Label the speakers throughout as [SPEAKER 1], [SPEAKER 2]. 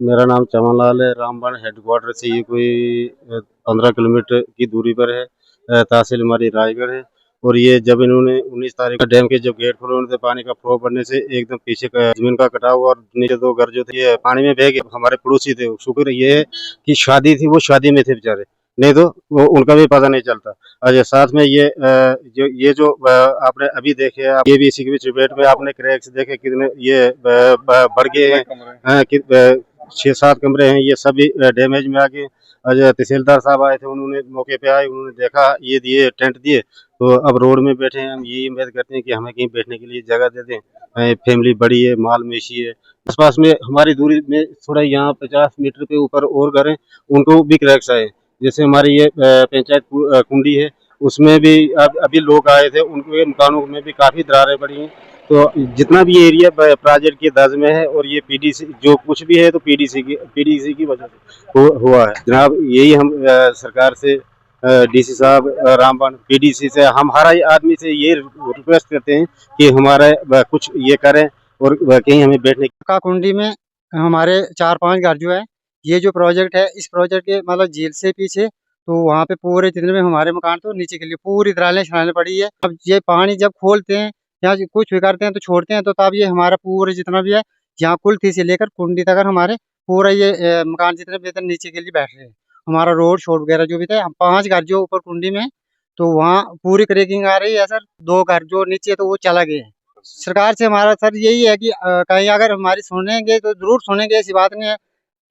[SPEAKER 1] मेरा नाम चमन लाल है। रामबन हेडक्वार्टर से ये कोई 15 किलोमीटर की दूरी पर है। तहसील हमारी रायगढ़ है। और ये जब इन्होंने 19 तारीख का डैम के जब गेट खोले उन्होंने पानी का फ्लो बढ़ने से एकदम पीछे का जमीन का कटाव और नीचे 2 घर जो थे ये पानी में बह गए। हमारे पड़ोसी थे। शुक्र ये है कि शादी थी, वो शादी में थे बेचारे, नहीं तो वो उनका भी पता नहीं चलता। अच्छा, साथ में ये जो आपने अभी देखे आप, ये भी इसी के चपेट में आपने क्रैक्स देखे कितने ये बढ़ गए हैं। 6-7 कमरे हैं, ये सभी डैमेज में आ गए। आज तहसीलदार साहब आए थे, उन्होंने मौके पे आए, उन्होंने देखा ये दिए टेंट दिए, तो अब रोड में बैठे हैं। हम यही उम्मीद करते हैं कि हमें कहीं बैठने के लिए जगह दे दें। फैमिली बड़ी है, माल मवेशी है। आसपास में हमारी दूरी में थोड़ा यहाँ 50 मीटर के ऊपर और घर हैं, उनको भी क्रैक्स आए। जैसे हमारी ये पंचायत कुंडी है, उसमें भी अभी लोग आए थे, उनके मकानों में भी काफ़ी दरारें पड़ी हैं। तो जितना भी एरिया प्रोजेक्ट की दर्ज में है और ये पीडीसी जो कुछ भी है तो पीडीसी की वजह से हुआ है जनाब। यही हम सरकार से, डीसी साहब रामबन, पीडीसी से, हम हर आदमी से ये रिक्वेस्ट करते हैं कि हमारा कुछ ये करें और कहीं हमें बैठने
[SPEAKER 2] का कुंडी में हमारे 4-5 घर जो है, ये जो प्रोजेक्ट है, इस प्रोजेक्ट के मतलब झील से पीछे तो वहाँ पे पूरे जितने भी हमारे मकान तो नीचे के लिए पूरी दरारें छाने पड़ी है। अब ये पानी जब खोलते हैं या कुछ भी करते हैं तो छोड़ते हैं, तो तब ये हमारा पूरे जितना भी है, यहाँ कुल्थी से लेकर कुंडी तक हमारे पूरा ये मकान जितने भी थे नीचे के लिए बैठ रहे हैं। हमारा रोड शोड वगैरह जो भी थे, हम 5 घर जो ऊपर कुंडी में, तो वहाँ पूरी क्रैकिंग आ रही है सर। 2 घर जो नीचे तो वो चला गए हैं। सरकार से हमारा सर यही है कि कहीं अगर हमारी सुनेंगे तो जरूर सुनेंगे, ऐसी बात नहीं है।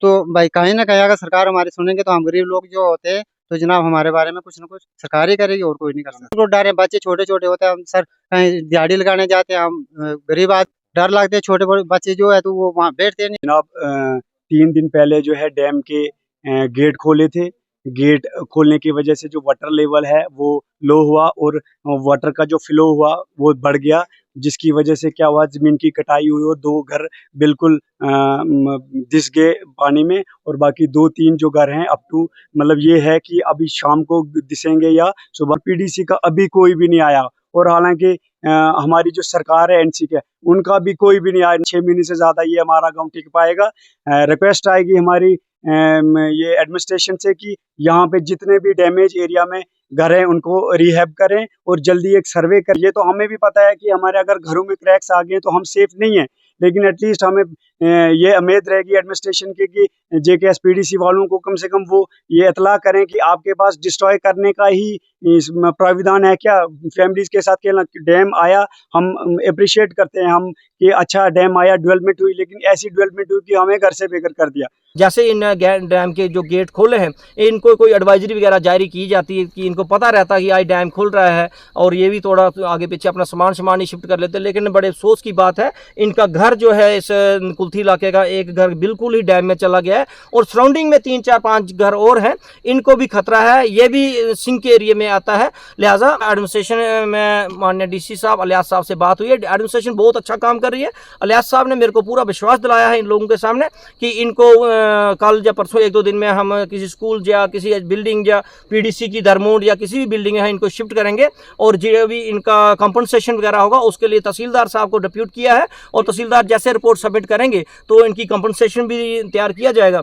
[SPEAKER 2] तो भाई कहीं ना कहीं अगर सरकार हमारी सुनेंगे तो हम गरीब लोग जो होते हैं तो जनाब हमारे बारे में कुछ ना कुछ सरकार ही करेगी, और कोई नहीं कर सकता। तो डर है, बच्चे छोटे छोटे होते हैं, हम सर कहीं दिहाड़ी लगाने जाते हैं, हम गरीब आदमी, डर लगते हैं। छोटे बड़े बच्चे जो है तो वो वहाँ बैठते नहीं।
[SPEAKER 3] जनाब 3 दिन पहले जो है डैम के गेट खोले थे। गेट खोलने की वजह से जो वाटर लेवल है वो लो हुआ और वाटर का जो फ्लो हुआ वो बढ़ गया, जिसकी वजह से क्या हुआ, जमीन की कटाई हुई और 2 घर बिल्कुल दिस गए पानी में। और बाकी 2-3 जो घर हैं अप टू मतलब ये है कि अभी शाम को दिसेंगे या सुबह। पीडीसी का अभी कोई भी नहीं आया, और हालांकि हमारी जो सरकार है एनसी के, उनका भी कोई भी नहीं आया। 6 महीने से ज्यादा ये हमारा गांव टिक पाएगा। रिक्वेस्ट आएगी हमारी ये एडमिनिस्ट्रेशन से कि यहाँ पे जितने भी डैमेज एरिया में घर हैं उनको रिहैब करें और जल्दी एक सर्वे करिए। तो हमें भी पता है कि हमारे अगर घरों में क्रैक्स आ गए तो हम सेफ नहीं है, लेकिन एटलीस्ट हमें ये उम्मीद रहेगी एडमिनिस्ट्रेशन की कि जेकेएसपीडीसी वालों को कम से कम वो ये इतला करें कि आपके पास डिस्ट्रॉय करने का ही प्राविधान है क्या। फैमिलीज के साथ डैम आया, हम अप्रिशिएट करते हैं हम कि अच्छा डैम आया, डेवलपमेंट हुई, लेकिन ऐसी डेवलपमेंट हुई कि हमें घर से बेघर कर दिया।
[SPEAKER 4] जैसे इन डैम के जो गेट खोले हैं, इनको कोई एडवाइजरी वगैरह जारी की जाती है कि इनको पता रहता है कि आज डैम खुल रहा है और ये भी थोड़ा आगे पीछे अपना सामान ही शिफ्ट कर लेते हैं। लेकिन बड़े अफसोस की बात है, इनका घर जो है इस कुल्थी इलाके का एक घर बिल्कुल ही डैम में चला गया है और सराउंडिंग में 3-4-5 घर और हैं, इनको भी खतरा है। ये भी सिंक के एरिया में आता है। लिहाजा एडमिनिस्ट्रेशन में माननीय डीसी साहब अलियास साहब से बात हुई है। एडमिनिस्ट्रेशन बहुत अच्छा काम कर रही है। अलियास साहब ने मेरे को पूरा विश्वास दिलाया है इन लोगों के सामने कि इनको कल या परसों 1-2 दिन में हम किसी स्कूल या किसी बिल्डिंग या पीडीसी की धर्मोड या किसी भी बिल्डिंग है इनको शिफ्ट करेंगे, और जो भी इनका कंपनसेशन वगैरह होगा उसके लिए तहसीलदार साहब को डिप्यूट किया है, और तहसीलदार जैसे रिपोर्ट सबमिट करेंगे तो इनकी कंपनसेशन भी तैयार किया जाएगा।